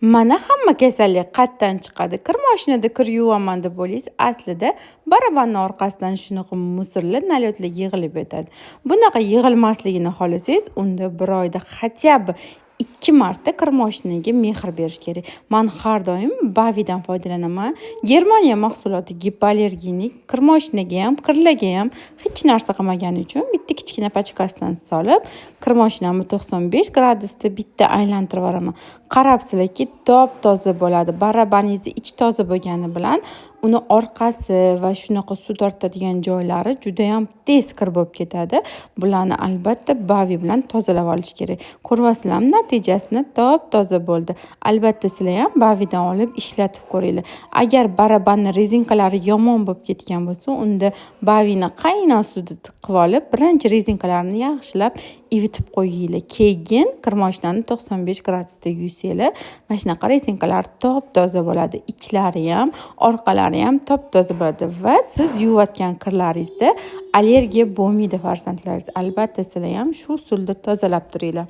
Mana hamma kasallik qayerdan chiqadi? Kir mashinada kir yuvaman deb o'ylaysiz, aslida barabanni orqasidan shunaqa musorli, nalyotli yig'ilib yotadi. Bunaqa yig'ilmasligini xohlasangiz, unda bir oyda хотя бы 2 marta kir mashinaga mehr berish kerak. Men har doim Bavidan foydalanaman. Germaniya mahsuloti gipoallergenik, kir mashinaga ham, kirlarga ham hech narsa qilmagani uchun bitta kichkina pachkasidan solib, kir mashinamni 95 gradusda bitta aylantirib yuboraman. Qarabsizlarki, top-toza bo'ladi. Barabaningizni ichi toza bo'lgani bilan uni orqasi va shunaqa suv tortadigan joylari juda ham tez kir bo'lib ketadi. Bularni albatta Bavi bilan tozalab olish kerak. Ko'ryapsizlarmi, natijasini top-toza bo'ldi. Albatta sizlar ham Bavidan olib ishlatib ko'ringlar. Agar barabanni rezinkalari yomon bo'lib ketgan bo'lsa, unda Bavini qaynoq suvda tiqib olib, birinchi rezinkalarini yaxshilab ivitib qo'yinglar. Keyin kir mashinani 95 gradusda yuysanglar, mana shunaqa rezinkalar top-toza bo'ladi. Ichlari ham, orqalari ham top-toza bo'ladi va siz yuvayotgan kirlaringizda allergiya bo'lmaydi farzandlaringiz. Albatta sizlar ham shu usulda tozalab turinglar.